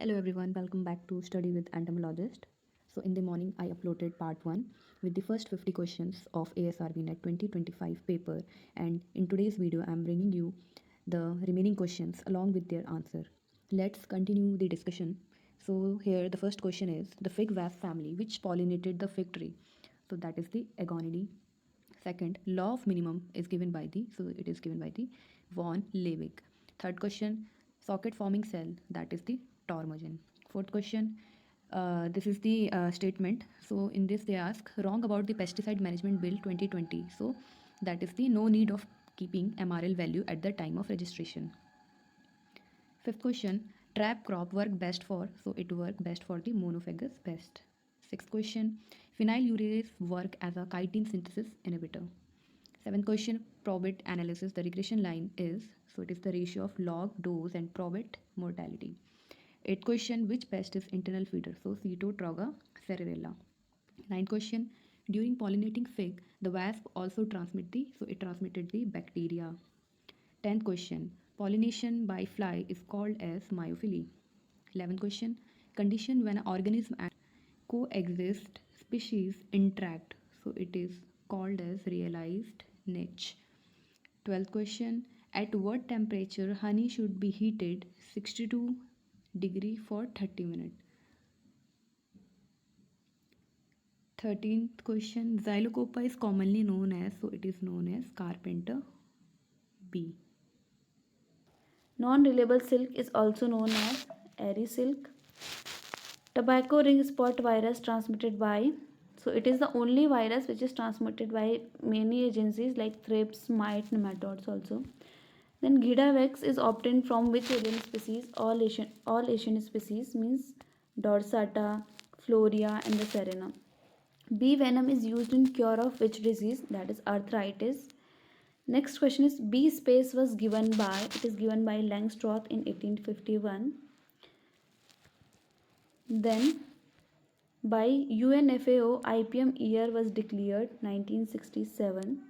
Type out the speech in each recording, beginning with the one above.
Hello everyone, welcome back to Study with Entomologist. So in the morning I uploaded part 1 with the first 50 questions of ASRB NET 2025 paper, and in today's video I am bringing you the remaining questions along with their answer. Let's continue the discussion. So here the first question is the fig wasp family which pollinated the fig tree. So that is the Agonidae. Second, law of minimum is given by the von Liebig. Third question, socket forming cell, that is the Tormogen. Fourth question, this is the statement. So in this they ask wrong about the pesticide management bill 2020. So that is the no need of keeping MRL value at the time of registration. Fifth question, trap crop work best for, so it work best for the monophagous pest. Sixth question, phenylureas work as a chitin synthesis inhibitor. Seventh question, probit analysis, the regression line is, so it is the ratio of log dose and probit mortality. Eighth question, which pest is internal feeder, so Cetotroga cerevella. Ninth question, during pollinating fig, the wasp also transmitted the bacteria. 10th question, pollination by fly is called as myophily. 11th question, condition when an organism and coexist species interact, so it is called as realized niche. 12th question, at what temperature honey should be heated 62 degree for 30 minutes. 13th question, Xylocopa is commonly known as, so it is known as carpenter bee. Non-reliable silk is also known as airy silk. Tobacco ring spot virus transmitted by, so it is the only virus which is transmitted by many agencies like thrips, mite, nematodes also. Then Gidavex is obtained from which alien species? All Asian species, means Dorsata, Floria and the Serena. Bee venom is used in cure of which disease? That is arthritis. Next question is bee space was given by, it is given by Langstroth in 1851. Then by UNFAO IPM year was declared 1967.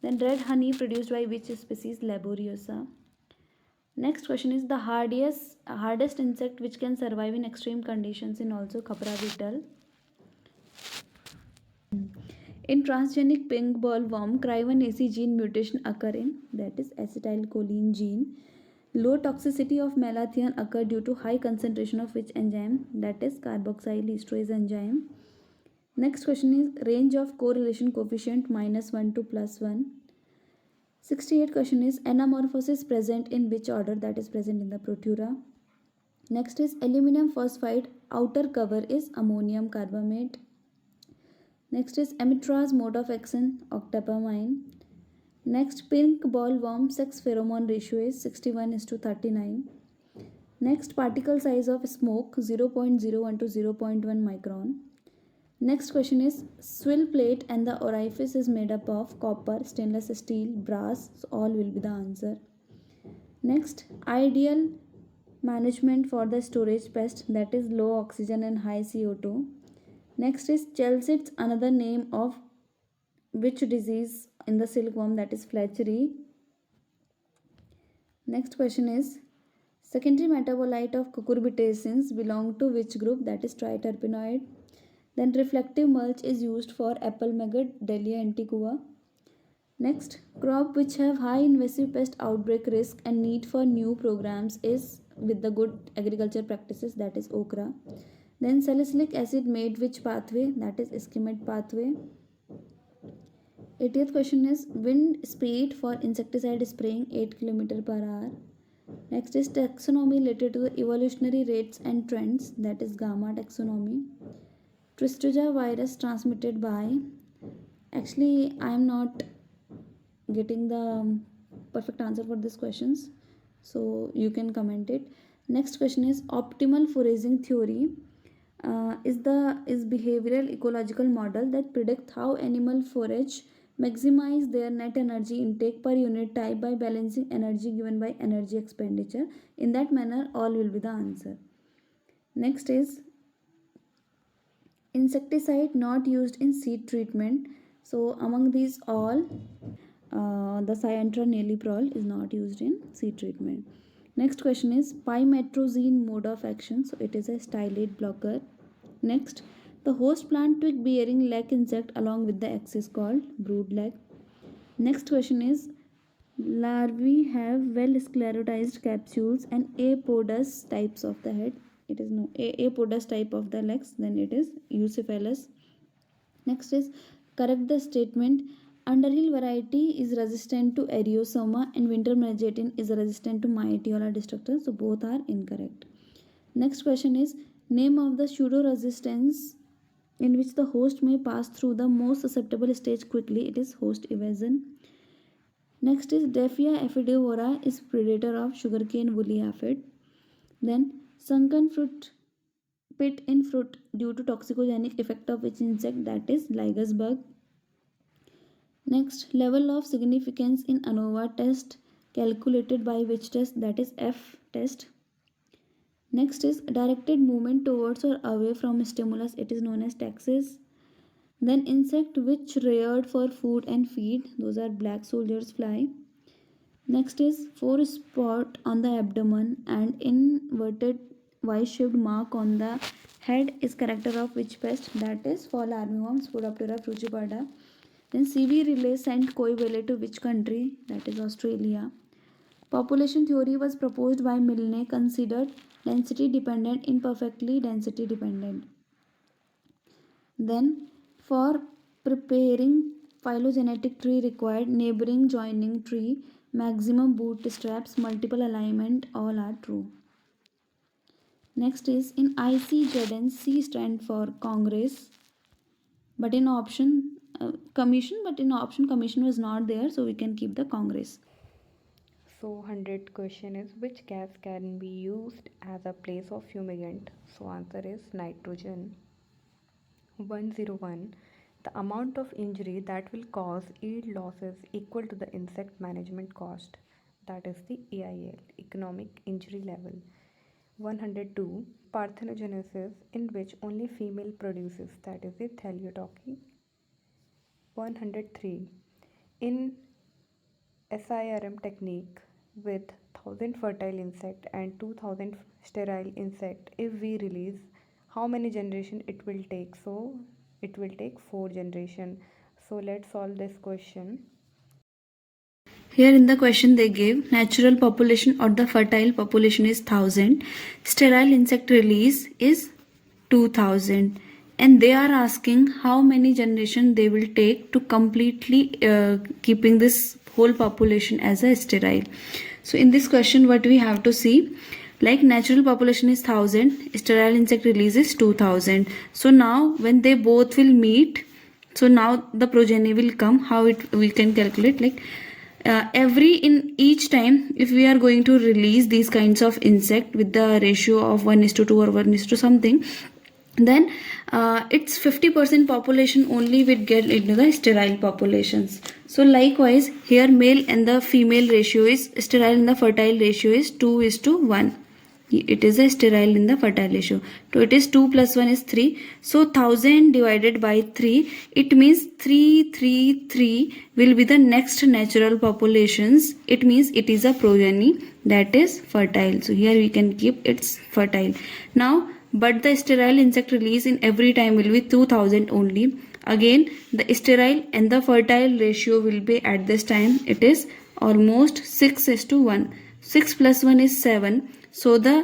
Then red honey produced by which species? Laboriosa. Next question is the hardest insect which can survive in extreme conditions in also khapra beetle. In transgenic pink bollworm, CRY1AC gene mutation occur in, that is acetylcholine gene. Low toxicity of malathion occur due to high concentration of which enzyme? That is carboxyl esterase enzyme. Next question is range of correlation coefficient -1 to +1. 68 question is anamorphosis present in which order? That is present in the Protura. Next is aluminum phosphide outer cover is ammonium carbamate. Next is Amitra's mode of action, octapamine. Next, pink bollworm sex pheromone ratio is 61:39. Next, particle size of smoke 0.01 to 0.1 micron. Next question is swill plate and the orifice is made up of copper, stainless steel, brass, so all will be the answer. Next, ideal management for the storage pest, that is low oxygen and high CO2. Next is Chelsea's another name of which disease in the silkworm? That is Fletchery. Next question is secondary metabolite of cucurbitacins belong to which group? That is triterpenoid. Then reflective mulch is used for apple maggot, Delia antiqua. Next, crop which have high invasive pest outbreak risk and need for new programs is with the good agriculture practices, that is okra. Then salicylic acid made which pathway? That is ischemic pathway. 80th question is wind speed for insecticide spraying 8 km per hour. Next is taxonomy related to the evolutionary rates and trends, that is gamma taxonomy. Tristoja virus transmitted by, actually I am not getting the perfect answer for these questions, so you can comment it. Next question is optimal foraging theory is behavioral ecological model that predict how animal forage maximize their net energy intake per unit type by balancing energy given by energy expenditure. In that manner all will be the answer. Next is insecticide not used in seed treatment. So among these all the Cyantra neliprol is not used in seed treatment. Next question is pymetrozine mode of action. So it is a stylate blocker. Next, the host plant twig bearing leg insect along with the eggs is called brood leg. Next question is larvae have well sclerotized capsules and apodous types of the head. It is no apodous type of the legs. Then it is eucephalus. Next is correct the statement. Underhill variety is resistant to Eriosoma and winter margetin is resistant to Myetiola destructor. So both are incorrect. Next question is name of the pseudo resistance in which the host may pass through the most susceptible stage quickly. It is host evasion. Next is Daphia ephidivora is predator of sugarcane woolly aphid. Then sunken fruit pit in fruit due to toxicogenic effect of which insect, that is Lygus bug. Next, level of significance in ANOVA test calculated by which test, that is F test. Next is directed movement towards or away from stimulus, it is known as taxis. Then insect which reared for food and feed, those are black soldier's fly. Next is 4 spot on the abdomen and inverted Y-shaped mark on the head is character of which pest, that is fall armyworm Spodoptera frugiparda. Then CV relay sent koi whale to which country, that is Australia. Population theory was proposed by Milne, considered density dependent, imperfectly density dependent. Then for preparing phylogenetic tree required neighboring joining tree, maximum bootstraps, multiple alignment, all are true. Next is in ICZN, C stand for Congress, but in option commission, but in option commission was not there, so we can keep the Congress. So 100 question is which gas can be used as a place of fumigant? So answer is nitrogen. 101. The amount of injury that will cause yield losses equal to the insect management cost, that is the EIL, economic injury level. 102. Parthenogenesis in which only female produces, that is the Thaliotochy. 103. In SIRM technique with 1000 fertile insect and 2000 sterile insect, if we release, how many generation it will take? So it will take 4 generation. So let's solve this question. Here in the question they gave natural population or the fertile population is 1000, sterile insect release is 2000, and they are asking how many generation they will take to completely keeping this whole population as a sterile. So in this question what we have to see, like natural population is 1000, sterile insect release is 2000. So now when they both will meet, so now the progeny will come. How it we can calculate, like every in each time if we are going to release these kinds of insect with the ratio of 1:2 or 1:to something, then its 50% population only will get into the sterile populations. So likewise here male and the female ratio is sterile and the fertile ratio is 2:1. It is a sterile in the fertile ratio. So it is 2 plus 1 is 3. So 1000 divided by 3, it means 333 will be the next natural populations. It means it is a progeny that is fertile. So here we can keep its fertile. Now but the sterile insect release in every time will be 2000 only. Again the sterile and the fertile ratio will be at this time it is almost 6:1. 6 plus 1 is 7. So the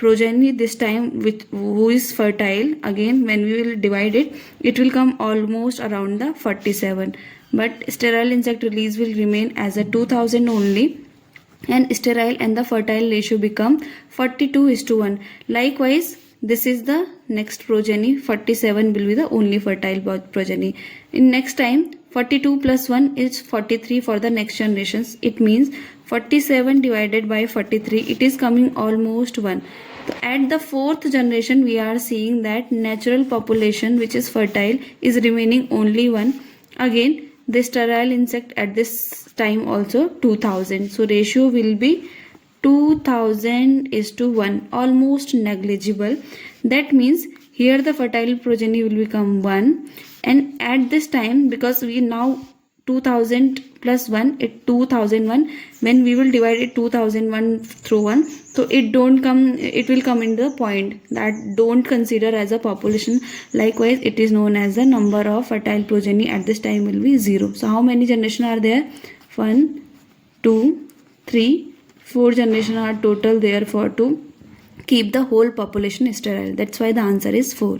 progeny this time with who is fertile, again when we will divide it, it will come almost around the 47. But sterile insect release will remain as a 2000 only, and sterile and the fertile ratio become 42:1. Likewise this is the next progeny, 47 will be the only fertile progeny. In next time 42 plus 1 is 43 for the next generations. It means 47 divided by 43, it is coming almost 1. So at the fourth generation we are seeing that natural population which is fertile is remaining only 1. Again the sterile insect at this time also 2000. So ratio will be 2000:1, almost negligible. That means here the fertile progeny will become 1, and at this time because we now 2000 plus 1, it 2001. When we will divide it 2001 through 1, so it don't come, it will come in the point that don't consider as a population. Likewise, it is known as the number of fertile progeny at this time will be 0. So how many generation are there? 1, 2, 3, 4 generation are total therefore to keep the whole population sterile. That's why the answer is 4.